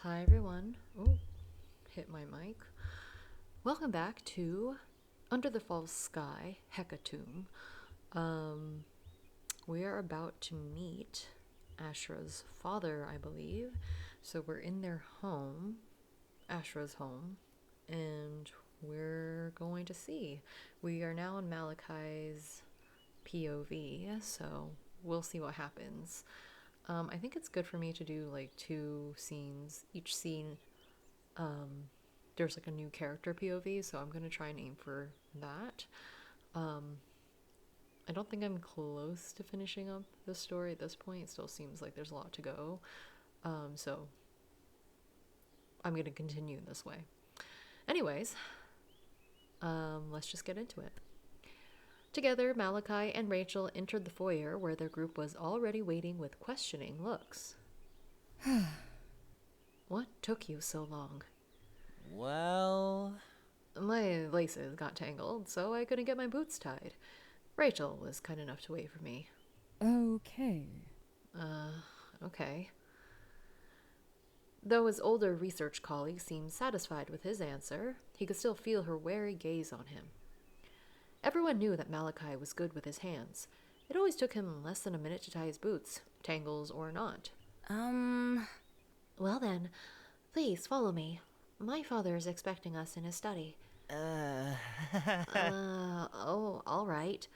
Hi everyone. Oh, hit my mic. Welcome back to Under the False Sky, Heca. We are about to meet Ashra's father, I believe. So we're in their home, Ashra's home, and we're going to see. We are now in Malachi's POV, so we'll see what happens. I think it's good for me to do like two scenes. Each scene, there's like a new character POV, so I'm gonna try and aim for that. I don't think I'm close to finishing up the story at this point. It still seems like there's a lot to go. So I'm gonna continue this way. Anyways, let's just get into it. Together, Malachi and Rachel entered the foyer where their group was already waiting with questioning looks. What took you so long? Well, My laces got tangled, so I couldn't get my boots tied. Rachel was kind enough to wait for me. Okay. Okay. Though his older research colleague seemed satisfied with his answer, he could still feel her wary gaze on him. Everyone knew that Malachi was good with his hands. It always took him less than a minute to tie his boots, tangles or not. Well then, please follow me. My father is expecting us in his study. uh, Oh, all right.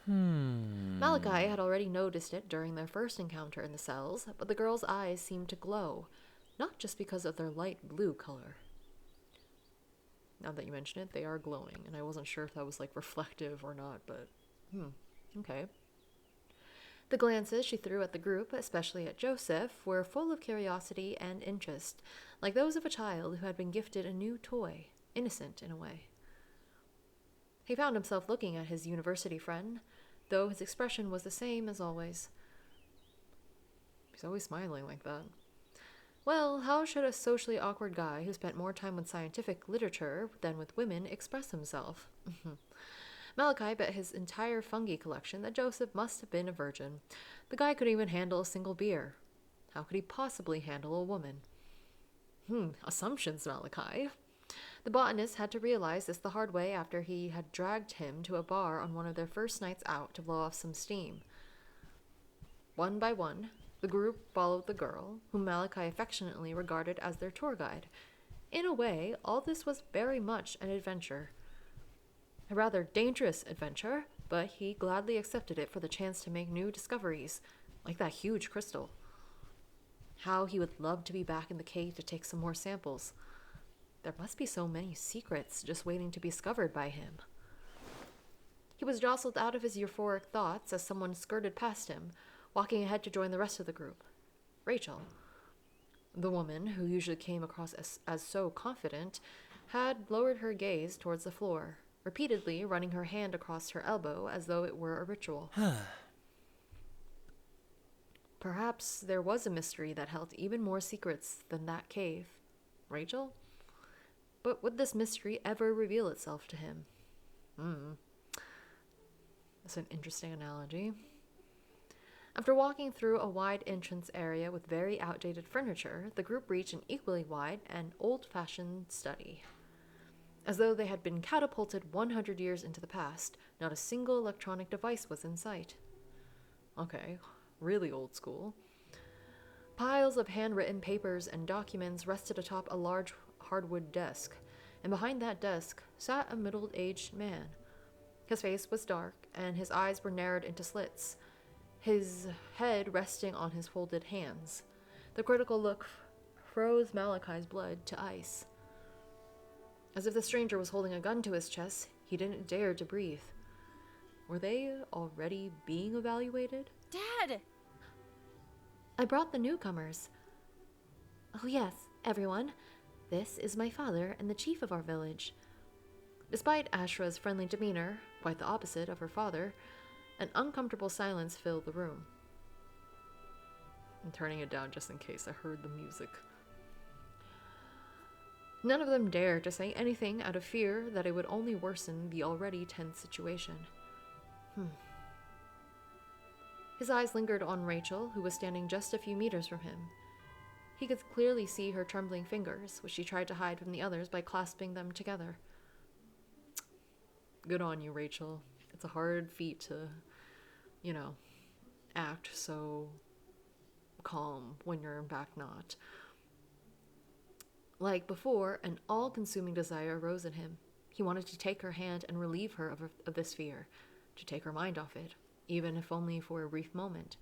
Malachi had already noticed it during their first encounter in the cells, but the girl's eyes seemed to glow, not just because of their light blue color. Now that you mention it, they are glowing, and I wasn't sure if that was like reflective or not, but okay. The glances she threw at the group, especially at Joseph, were full of curiosity and interest, like those of a child who had been gifted a new toy, innocent in a way. He found himself looking at his university friend, though his expression was the same as always. He's always smiling like that. Well, how should a socially awkward guy who spent more time with scientific literature than with women express himself? Malachi bet his entire fungi collection that Joseph must have been a virgin. The guy couldn't even handle a single beer. How could he possibly handle a woman? Assumptions, Malachi. The botanist had to realize this the hard way after he had dragged him to a bar on one of their first nights out to blow off some steam. One by one, the group followed the girl, whom Malachi affectionately regarded as their tour guide. In a way, all this was very much an adventure. A rather dangerous adventure, but he gladly accepted it for the chance to make new discoveries, like that huge crystal. How he would love to be back in the cave to take some more samples. There must be so many secrets just waiting to be discovered by him. He was jostled out of his euphoric thoughts as someone skirted past him, walking ahead to join the rest of the group. Rachel, the woman who usually came across as so confident, had lowered her gaze towards the floor, repeatedly running her hand across her elbow as though it were a ritual. Perhaps there was a mystery that held even more secrets than that cave. Rachel? But would this mystery ever reveal itself to him? That's an interesting analogy. After walking through a wide entrance area with very outdated furniture, the group reached an equally wide and old-fashioned study. As though they had been catapulted 100 years into the past, not a single electronic device was in sight. Okay, really old school. Piles of handwritten papers and documents rested atop a large hardwood desk, and behind that desk sat a middle-aged man. His face was dark, and his eyes were narrowed into slits, his head resting on his folded hands. The critical look froze Malachi's blood to ice. As if the stranger was holding a gun to his chest, he didn't dare to breathe. Were they already being evaluated? Dad! I brought the newcomers. Oh yes, everyone. This is my father and the chief of our village. Despite Ashra's friendly demeanor, quite the opposite of her father, an uncomfortable silence filled the room. I'm turning it down just in case I heard the music. None of them dared to say anything out of fear that it would only worsen the already tense situation. His eyes lingered on Rachel, who was standing just a few meters from him. He could clearly see her trembling fingers, which she tried to hide from the others by clasping them together. Good on you, Rachel. It's a hard feat to, act so calm when you're in fact not. Like before, an all-consuming desire arose in him. He wanted to take her hand and relieve her of this fear, to take her mind off it, even if only for a brief moment.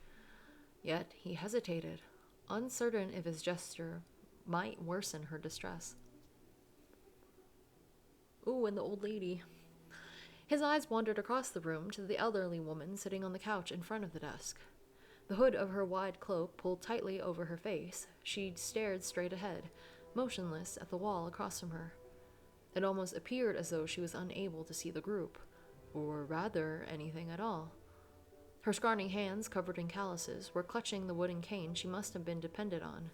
Yet he hesitated, uncertain if his gesture might worsen her distress. Ooh, and the old lady. His eyes wandered across the room to the elderly woman sitting on the couch in front of the desk. The hood of her wide cloak pulled tightly over her face. She stared straight ahead, motionless at the wall across from her. It almost appeared as though she was unable to see the group, or rather anything at all. Her scrawny hands, covered in calluses, were clutching the wooden cane she must have been dependent on.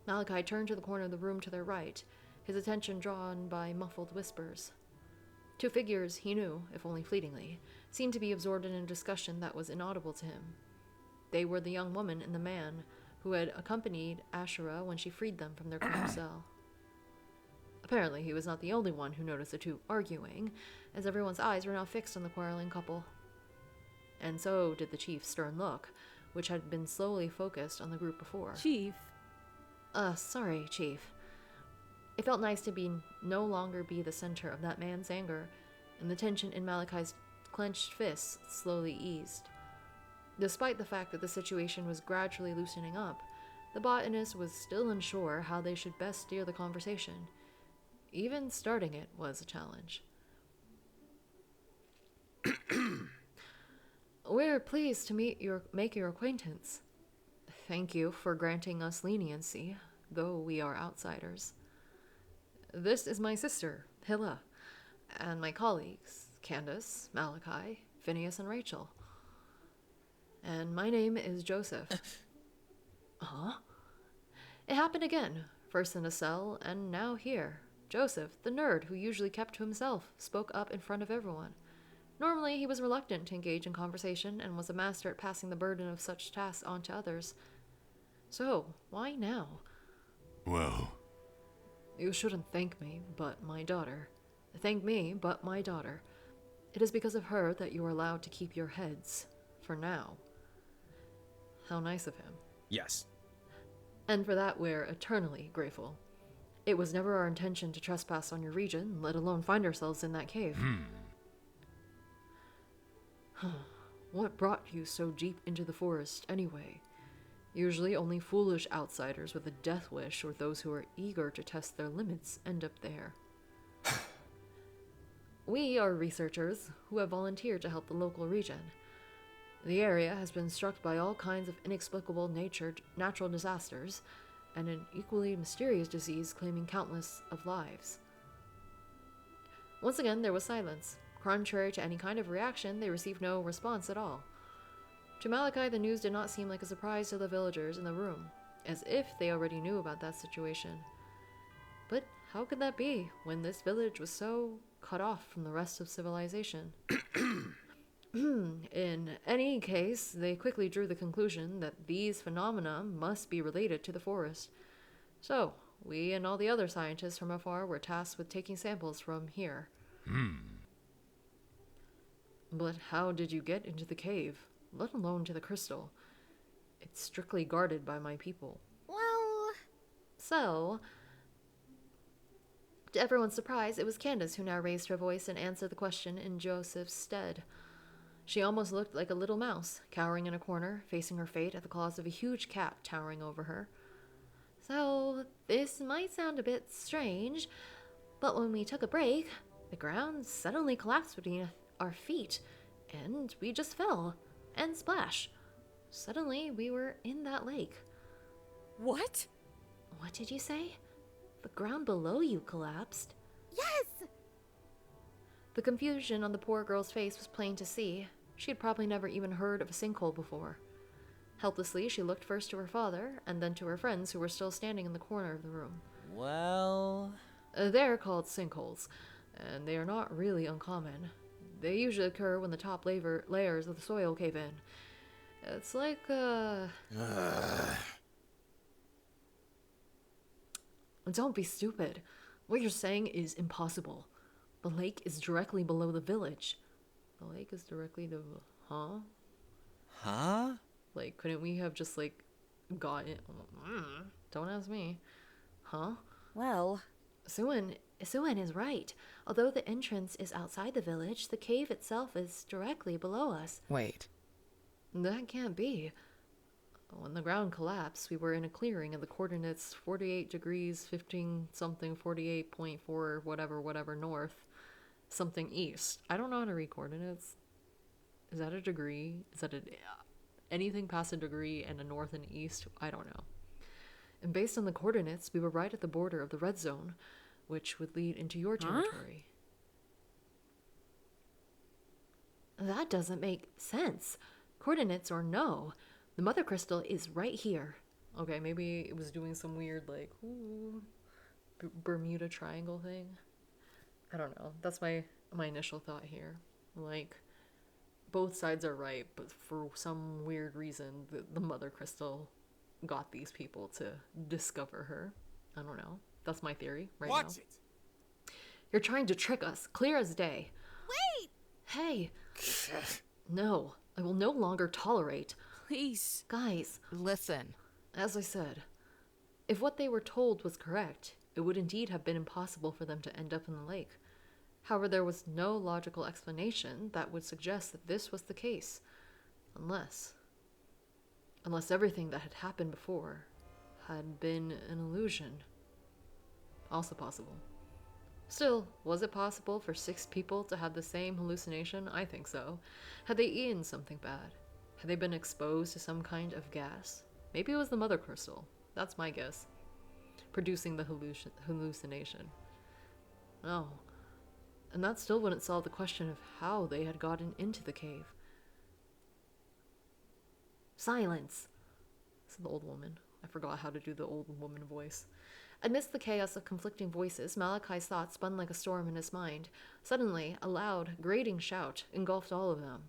Malachi turned to the corner of the room to their right, his attention drawn by muffled whispers. Two figures he knew, if only fleetingly, seemed to be absorbed in a discussion that was inaudible to him. They were the young woman and the man who had accompanied Ashura when she freed them from their cramped cell. Apparently, he was not the only one who noticed the two arguing, as everyone's eyes were now fixed on the quarreling couple. And so did the chief's stern look, which had been slowly focused on the group before. Chief. Sorry, Chief. It felt nice to no longer be the center of that man's anger, and the tension in Malachi's clenched fists slowly eased. Despite the fact that the situation was gradually loosening up, the botanist was still unsure how they should best steer the conversation. Even starting it was a challenge. We're pleased to make your acquaintance. Thank you for granting us leniency, though we are outsiders. This is my sister, Hilla, and my colleagues, Candace, Malachi, Phineas, and Rachel. And my name is Joseph. Huh? It happened again, first in a cell, and now here. Joseph, the nerd who usually kept to himself, spoke up in front of everyone. Normally, he was reluctant to engage in conversation and was a master at passing the burden of such tasks on to others. So, why now? Well, You shouldn't thank me, but my daughter. Thank me, but my daughter. It is because of her that you are allowed to keep your heads. For now. How nice of him. Yes. And for that we're eternally grateful. It was never our intention to trespass on your region, let alone find ourselves in that cave. What brought you so deep into the forest, anyway? Usually only foolish outsiders with a death wish or those who are eager to test their limits end up there. We are researchers who have volunteered to help the local region. The area has been struck by all kinds of inexplicable natural disasters, and an equally mysterious disease claiming countless of lives. Once again, there was silence. Contrary to any kind of reaction, they received no response at all. To Malachi, the news did not seem like a surprise to the villagers in the room, as if they already knew about that situation. But how could that be, when this village was so cut off from the rest of civilization? In any case, they quickly drew the conclusion that these phenomena must be related to the forest. So, we and all the other scientists from afar were tasked with taking samples from here. But how did you get into the cave, let alone to the crystal? It's strictly guarded by my people. Well... So, to everyone's surprise, it was Candace who now raised her voice and answered the question in Joseph's stead. She almost looked like a little mouse, cowering in a corner, facing her fate at the claws of a huge cat towering over her. So, this might sound a bit strange, but when we took a break, the ground suddenly collapsed beneath our feet, and we just fell, and splash. Suddenly, we were in that lake. What? What did you say? The ground below you collapsed? Yes! The confusion on the poor girl's face was plain to see. She had probably never even heard of a sinkhole before. Helplessly, she looked first to her father, and then to her friends who were still standing in the corner of the room. Well... They're called sinkholes, and they are not really uncommon. They usually occur when the top layers of the soil cave in. It's like, Don't be stupid. What you're saying is impossible. The lake is directly below the village. The lake is directly the... Huh? Huh? Like, couldn't we have just, like, gotten... Don't ask me. Huh? Well, Suen is right. Although the entrance is outside the village, the cave itself is directly below us. Wait. That can't be. When the ground collapsed, we were in a clearing and the coordinates 48 degrees, 15 something, 48.4, whatever, north, something east. I don't know how to read coordinates. Is that a degree? Is that anything past a degree and a north and east? I don't know. And based on the coordinates, we were right at the border of the red zone, which would lead into your territory. That doesn't make sense. Coordinates or no, the mother crystal is right here. Okay, maybe it was doing some weird, like, Bermuda Triangle thing. I don't know. That's my initial thought here. Like, both sides are right, but for some weird reason, the mother crystal got these people to discover her. I don't know. That's my theory right now. Watch it. You're trying to trick us, clear as day. wait! Hey. No, I will no longer tolerate. Please. Guys, Listen. as I said, if what they were told was correct, it would indeed have been impossible for them to end up in the lake. However, there was no logical explanation that would suggest that this was the case. Unless everything that had happened before had been an illusion. Also possible. Still, was it possible for 6 people to have the same hallucination? I think so. Had they eaten something bad? Had they been exposed to some kind of gas? Maybe it was the mother crystal. That's my guess. Producing the hallucination. No. And that still wouldn't solve the question of how they had gotten into the cave. Silence, said the old woman. I forgot how to do the old woman voice. Amidst the chaos of conflicting voices, Malachi's thoughts spun like a storm in his mind. Suddenly, a loud, grating shout engulfed all of them.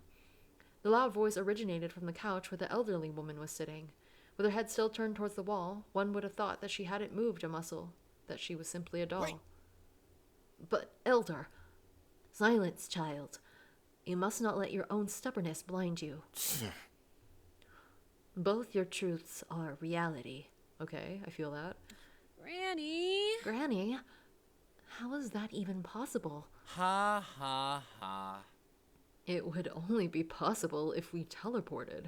The loud voice originated from the couch where the elderly woman was sitting. With her head still turned towards the wall, one would have thought that she hadn't moved a muscle, that she was simply a doll. Wait. But, Elder, silence, child. You must not let your own stubbornness blind you. Both your truths are reality. Okay, I feel that. Granny! Granny, how is that even possible? Ha ha ha. It would only be possible if we teleported.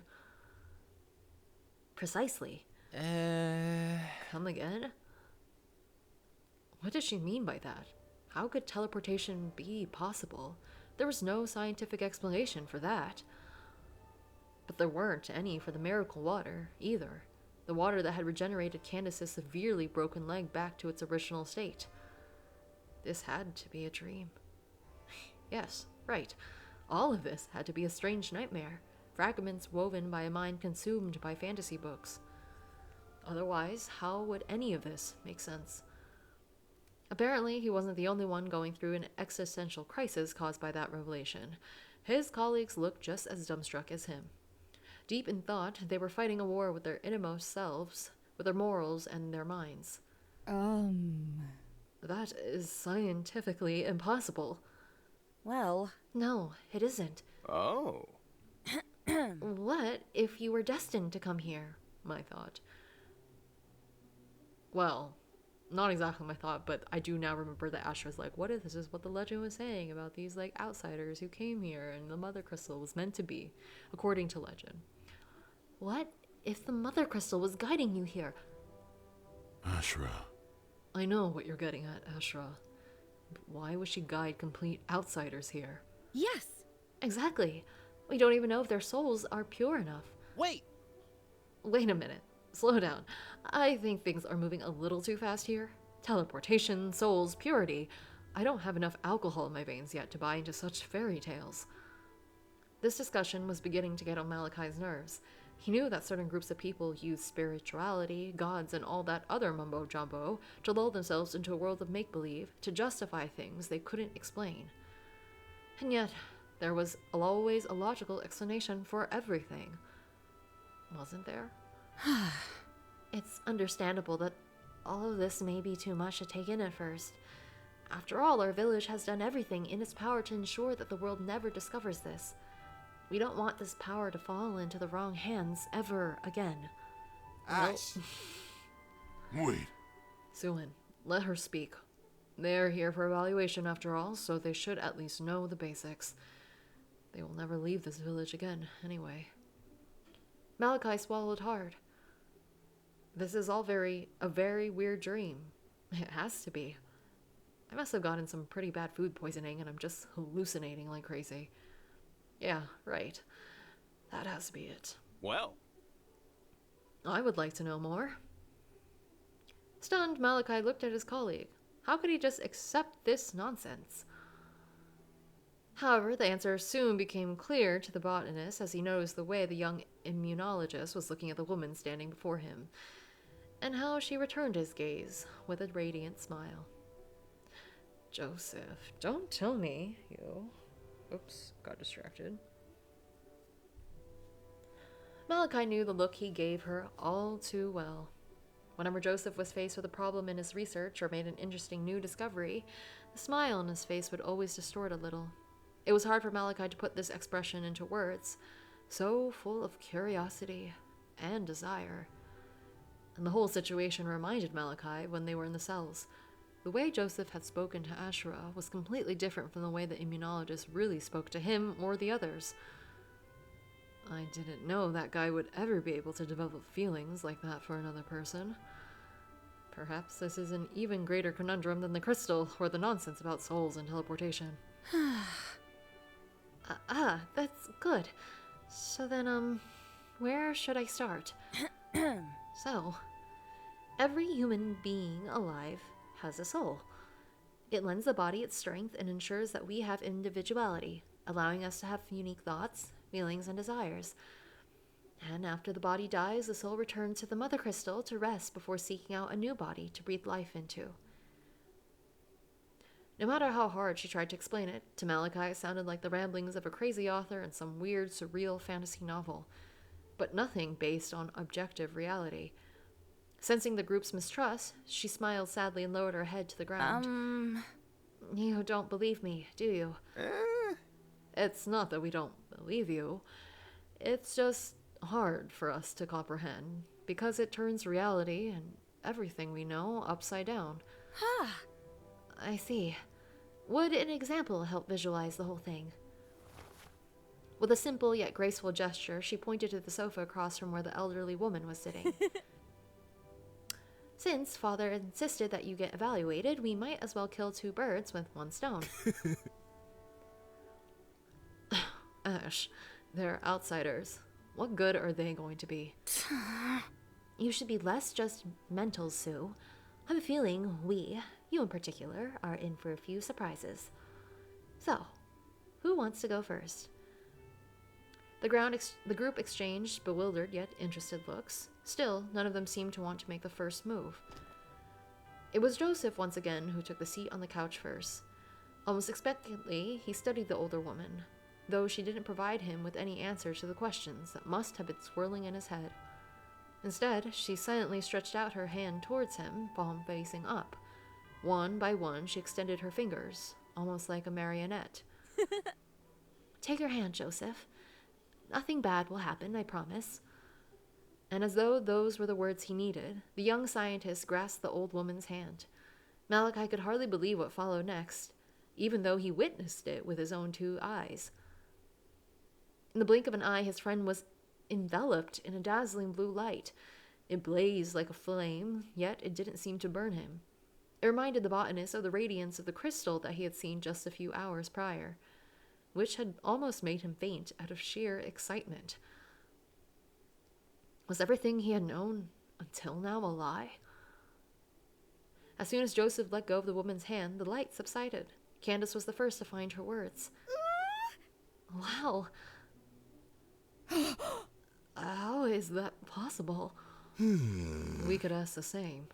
Precisely. Come again? What does she mean by that? How could teleportation be possible? There was no scientific explanation for that. But there weren't any for the miracle water, either. The water that had regenerated Candace's severely broken leg back to its original state. This had to be a dream. Yes, right. All of this had to be a strange nightmare, fragments woven by a mind consumed by fantasy books. Otherwise, how would any of this make sense? Apparently, he wasn't the only one going through an existential crisis caused by that revelation. His colleagues looked just as dumbstruck as him. Deep in thought, they were fighting a war with their innermost selves, with their morals and their minds. That is scientifically impossible. Well, No, it isn't. Oh. What if you were destined to come here? My thought. Well, not exactly my thought, but I do now remember that Astra's like, what if this is what the legend was saying about these, like, outsiders who came here and the Mother Crystal was meant to be, according to legend. What if the Mother Crystal was guiding you here? Ashra. I know what you're getting at, Ashra. But why would she guide complete outsiders here? yes! Exactly. We don't even know if their souls are pure enough. Wait! Wait a minute. Slow down. I think things are moving a little too fast here. Teleportation, souls, purity. I don't have enough alcohol in my veins yet to buy into such fairy tales. This discussion was beginning to get on Malachi's nerves. He knew that certain groups of people use spirituality, gods, and all that other mumbo-jumbo to lull themselves into a world of make-believe, to justify things they couldn't explain. And yet, there was always a logical explanation for everything. Wasn't there? It's understandable that All of this may be too much to take in at first. After all, our village has done everything in its power to ensure that the world never discovers this. We don't want this power to fall into the wrong hands ever again. Ash. Wait. Suin, let her speak. They're here for evaluation after all, so they should at least know the basics. They will never leave this village again, anyway. Malachi swallowed hard. This is all a very weird dream. It has to be. I must have gotten some pretty bad food poisoning and I'm just hallucinating like crazy. Yeah, right. That has to be it. Well, I would like to know more. Stunned, Malachi looked at his colleague. How could he just accept this nonsense? However, the answer soon became clear to the botanist as he noticed the way the young immunologist was looking at the woman standing before him, and how she returned his gaze with a radiant smile. Joseph, don't tell me you... Oops, got distracted. Malachi knew the look he gave her all too well. Whenever Joseph was faced with a problem in his research or made an interesting new discovery, the smile on his face would always distort a little. It was hard for Malachi to put this expression into words, so full of curiosity and desire. And the whole situation reminded Malachi when they were in the cells. The way Joseph had spoken to Ashura was completely different from the way the immunologist really spoke to him or the others. I didn't know that guy would ever be able to develop feelings like that for another person. Perhaps this is an even greater conundrum than the crystal or the nonsense about souls and teleportation. That's good. So then, where should I start? So, every human being alive has a soul. It lends the body its strength and ensures that we have individuality, allowing us to have unique thoughts, feelings, and desires. And after the body dies, the soul returns to the mother crystal to rest before seeking out a new body to breathe life into. No matter how hard she tried to explain it, to Malachi it sounded like the ramblings of a crazy author in some weird, surreal fantasy novel, but nothing based on objective reality. Sensing the group's mistrust, she smiled sadly and lowered her head to the ground. You don't believe me, do you? It's not that we don't believe you. It's just hard for us to comprehend, because it turns reality and everything we know upside down. I see. Would an example help visualize the whole thing? With a simple yet graceful gesture, she pointed to the sofa across from where the elderly woman was sitting. Since Father insisted that you get evaluated, we might as well kill two birds with one stone. Ash, they're outsiders. What good are they going to be? You should be less just mental, Sue. I have a feeling we, you in particular, are in for a few surprises. So, who wants to go first? The group exchanged bewildered yet interested looks. Still, none of them seemed to want to make the first move. It was Joseph once again who took the seat on the couch first. Almost expectantly, he studied the older woman, though she didn't provide him with any answers to the questions that must have been swirling in his head. Instead, she silently stretched out her hand towards him, palm facing up. One by one, she extended her fingers, almost like a marionette. Take her hand, Joseph. Nothing bad will happen, I promise. And as though those were the words he needed, the young scientist grasped the old woman's hand. Malachi could hardly believe what followed next, even though he witnessed it with his own two eyes. In the blink of an eye, his friend was enveloped in a dazzling blue light. It blazed like a flame, yet it didn't seem to burn him. It reminded the botanist of the radiance of the crystal that he had seen just a few hours prior, which had almost made him faint out of sheer excitement. Was everything he had known until now a lie? As soon as Joseph let go of the woman's hand, the light subsided. Candace was the first to find her words. Wow. How is that possible? We could ask the same.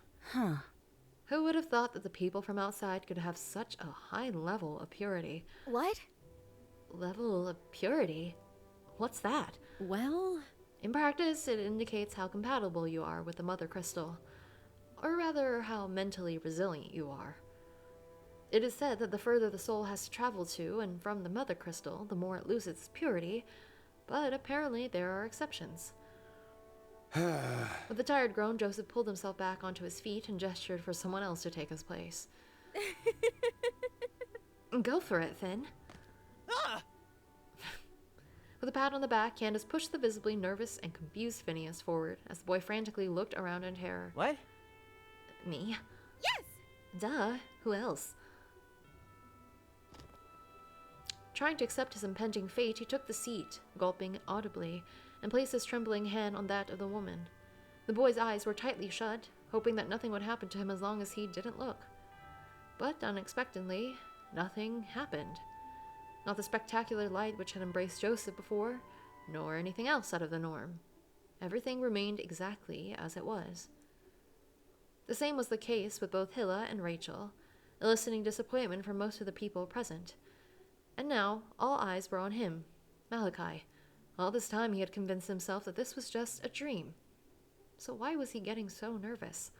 Who would have thought that the people from outside could have such a high level of purity? What? Level of purity? What's that? Well, In practice, it indicates how compatible you are with the mother crystal. or rather, how mentally resilient you are. It is said that the further the soul has to travel to and from the mother crystal, the more it loses its purity, but apparently there are exceptions. With a tired groan, Joseph pulled himself back onto his feet and gestured for someone else to take his place. Go for it, Finn. With a pat on the back, Candace pushed the visibly nervous and confused Phineas forward as the boy frantically looked around in terror. What? Me? Yes! Duh. Who else? Trying to accept his impending fate, he took the seat, gulping audibly, and placed his trembling hand on that of the woman. The boy's eyes were tightly shut, hoping that nothing would happen to him as long as he didn't look. But unexpectedly, nothing happened. Not the spectacular light which had embraced Joseph before, nor anything else out of the norm. Everything remained exactly as it was. The same was the case with both Hilla and Rachel, eliciting disappointment from most of the people present. And now, all eyes were on him, Malachi. All this time he had convinced himself that this was just a dream. So why was he getting so nervous?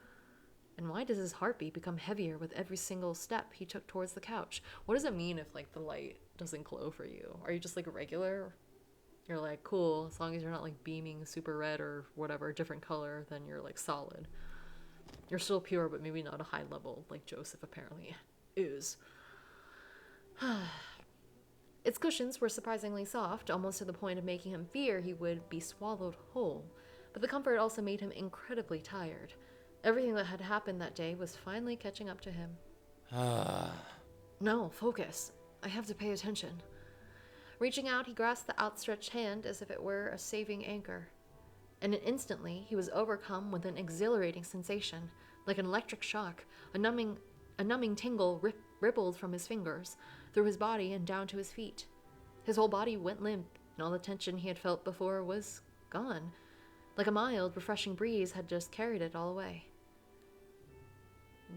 And why does his heartbeat become heavier with every single step he took towards the couch? What does it mean if, like, the light doesn't glow for you? Are you just, like, regular? You're like, cool, as long as you're not, like, beaming super red or whatever, different color, then you're, like, solid. You're still pure, but maybe not a high level, like Joseph apparently is. Its cushions were surprisingly soft, almost to the point of making him fear he would be swallowed whole. But the comfort also made him incredibly tired. Everything that had happened that day was finally catching up to him. No, focus. I have to pay attention. Reaching out, he grasped the outstretched hand as if it were a saving anchor. And instantly, he was overcome with an exhilarating sensation, like an electric shock. A numbing tingle rippled from his fingers, through his body and down to his feet. His whole body went limp, and all the tension he had felt before was gone. Like a mild, refreshing breeze had just carried it all away.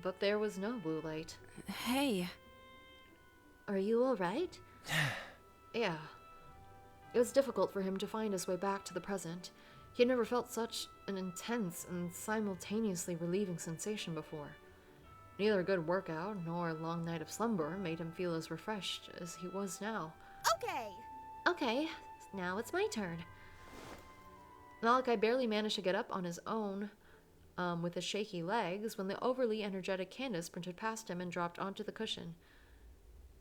But there was no blue light. Hey. Are you all right? Yeah. It was difficult for him to find his way back to the present. He had never felt such an intense and simultaneously relieving sensation before. Neither a good workout nor a long night of slumber made him feel as refreshed as he was now. Okay. Okay, now it's my turn. Malachi barely managed to get up on his own with his shaky legs when the overly energetic Candace sprinted past him and dropped onto the cushion.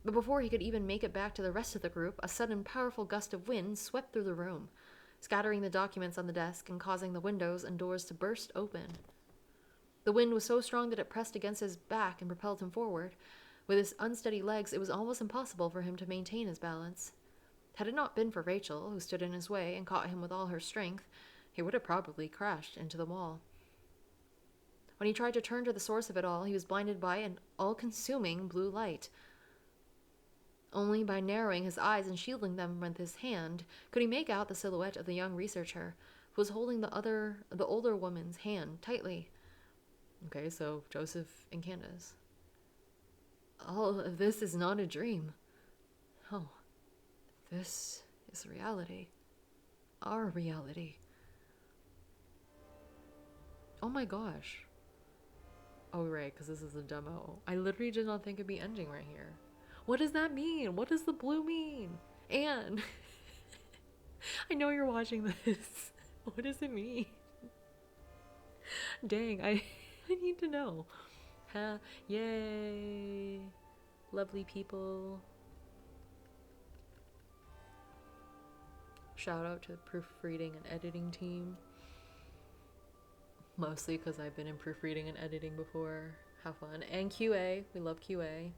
But before he could even make it back to the rest of the group, a sudden powerful gust of wind swept through the room, scattering the documents on the desk and causing the windows and doors to burst open. The wind was so strong that it pressed against his back and propelled him forward. With his unsteady legs, it was almost impossible for him to maintain his balance. Had it not been for Rachel, who stood in his way and caught him with all her strength, he would have probably crashed into the wall. When he tried to turn to the source of it all, he was blinded by an all-consuming blue light. Only by narrowing his eyes and shielding them with his hand could he make out the silhouette of the young researcher, who was holding the older woman's hand tightly. Okay, so Joseph and Candace. All of this is not a dream. Oh, this is reality. Our reality. Oh my gosh. Oh, right, because this is a demo. I literally did not think it'd be ending right here. What does that mean? What does the blue mean? And I know you're watching this. What does it mean? Dang, I need to know. Yay. Lovely people. Shout out to the proofreading and editing team. Mostly because I've been in proofreading and editing before. Have fun. And QA. We love QA.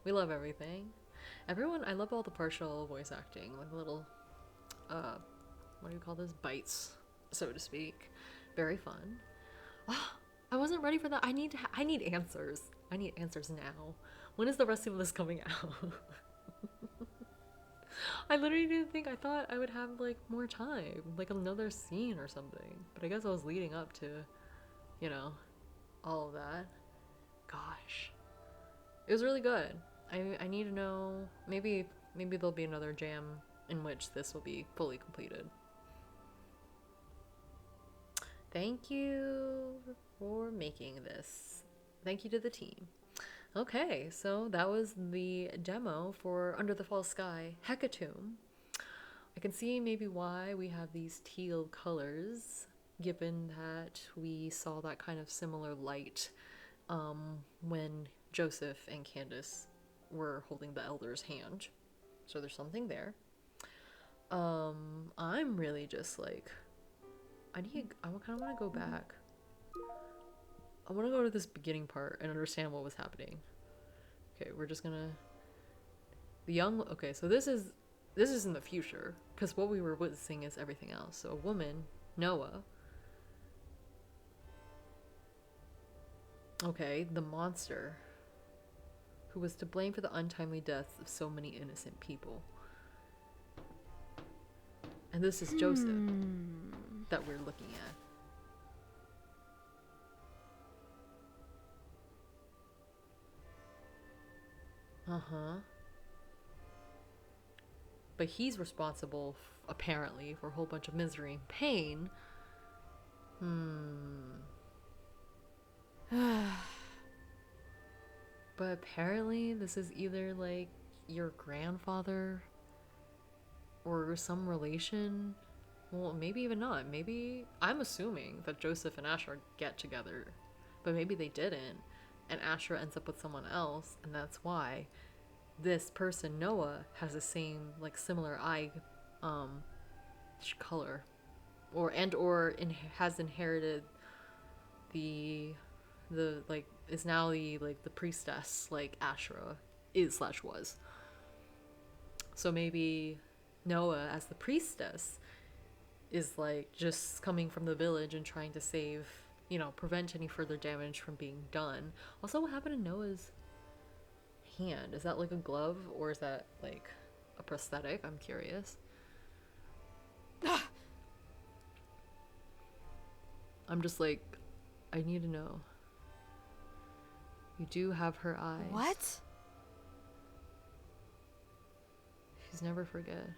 We love everything. Everyone, I love all the partial voice acting. Like little, what do you call this? Bites, so to speak. Very fun. Oh, I wasn't ready for that. I need answers. I need answers now. When is the rest of this coming out? I literally didn't think, I thought I would have like more time, like another scene or something. But I guess I was leading up to, you know, all of that. Gosh. It was really good. I need to know, maybe there'll be another jam in which this will be fully completed. Thank you for making this. Thank you to the team. Okay, so that was the demo for Under the Fall Sky Hecatomb. I can see maybe why we have these teal colors, given that we saw that kind of similar light when Joseph and Candace were holding the elder's hand. So there's something there. I'm really just like, I kind of want to go back. I want to go to this beginning part and understand what was happening. Okay, we're just gonna okay, so this is in the future, because what we were witnessing is everything else. So a woman, Noah. Okay, the monster who was to blame for the untimely deaths of so many innocent people. And this is Joseph that we're looking at. Uh-huh. But he's responsible, apparently, for a whole bunch of misery and pain. But apparently this is either, like, your grandfather or some relation. Well, maybe even not. Maybe, I'm assuming that Joseph and Asher get together, but maybe they didn't, and Asher ends up with someone else, and that's why this person, Noah, has the same, like, similar eye color, has inherited the like, is now the, like, the priestess, like Asherah was. So maybe Noah, as the priestess, is, like, just coming from the village and trying to save, prevent any further damage from being done. Also, what happened to Noah's hand? Is that like a glove, or is that like a prosthetic? I'm curious. I'm just like, I need to know. You do have her eyes. What? She's never forget.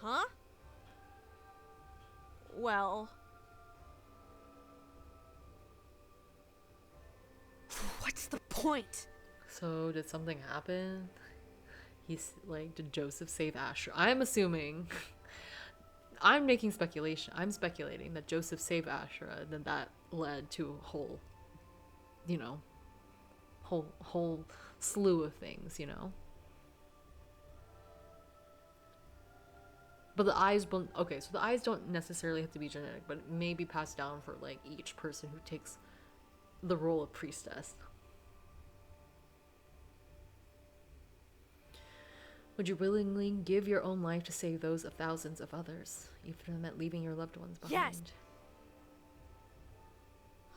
Huh? Well... What's the point? So, did something happen? Did Joseph save Asher? I'm assuming... I'm making speculation. I'm speculating that Joseph saved Asher, and then that led to a whole, whole slew of things, But the eyes, okay, so the eyes don't necessarily have to be genetic, but it may be passed down for, like, each person who takes the role of priestess. Would you willingly give your own life to save those of thousands of others, even if it meant leaving your loved ones behind? Yes.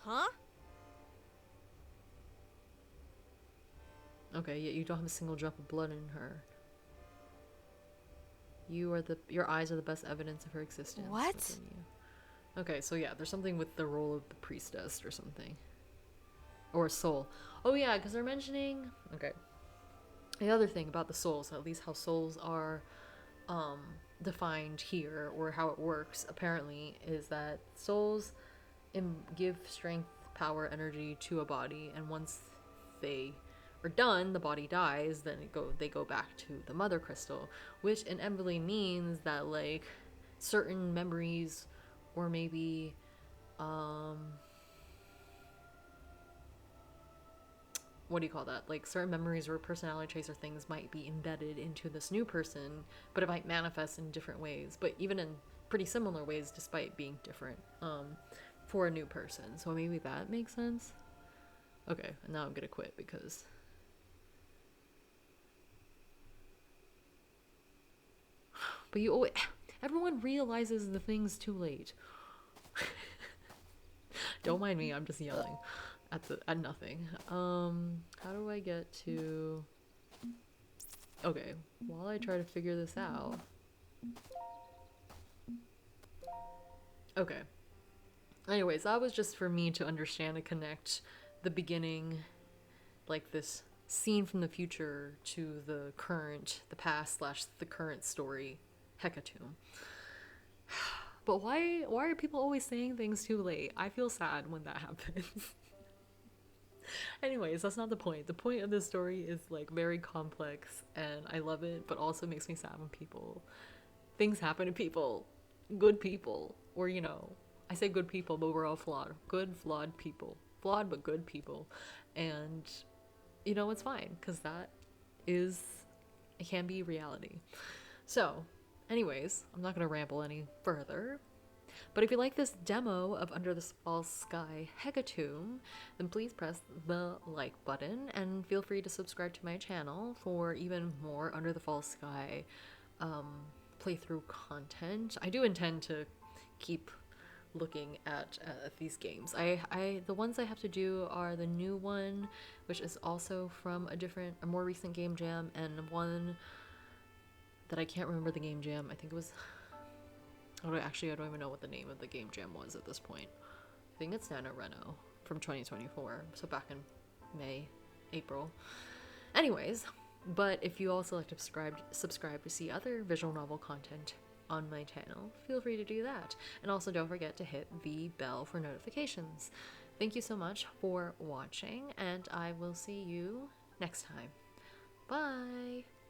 Huh? Okay, yet you don't have a single drop of blood in her. Your eyes are the best evidence of her existence. What? within you. Okay, so yeah, there's something with the role of the priestess or something. Or a soul. Oh yeah, because they're mentioning... Okay. The other thing about the souls, at least how souls are defined here, or how it works, apparently, is that souls give strength, power, energy to a body, and once they are done, the body dies, then they go back to the mother crystal, which inevitably means that, like, certain memories, or maybe what do you call that? Like, certain memories or personality traits or things might be embedded into this new person, but it might manifest in different ways, but even in pretty similar ways despite being different for a new person. So maybe that makes sense. Okay, and now I'm gonna quit because but everyone realizes the thing's too late. Don't mind me, I'm just yelling at nothing. How do I get to... Okay, while I try to figure this out... Okay. Anyways, that was just for me to understand and connect the beginning, like this scene from the future, to the past / the current story, hecatomb. But why are people always saying things too late? I feel sad when that happens. Anyways, that's not the point. The point of this story is like very complex and I love it, but also makes me sad when things happen to people, good people, or you know, I say good people, but we're all flawed. Good, flawed people. Flawed but good people. And you know, it's fine because it can be reality. So, anyways, I'm not going to ramble any further. But if you like this demo of Under the False Sky Hecatomb, then please press the like button and feel free to subscribe to my channel for even more Under the False Sky playthrough content. I do intend to keep looking at these games. The ones I have to do are the new one, which is also from a more recent game jam, and one that I can't remember the game jam. I think it was I don't even know what the name of the game jam was at this point. I think it's NaNoRenO from 2024, so back in May, April. Anyways, but if you also like to subscribe to see other visual novel content on my channel, feel free to do that. And also don't forget to hit the bell for notifications. Thank you so much for watching, and I will see you next time. Bye!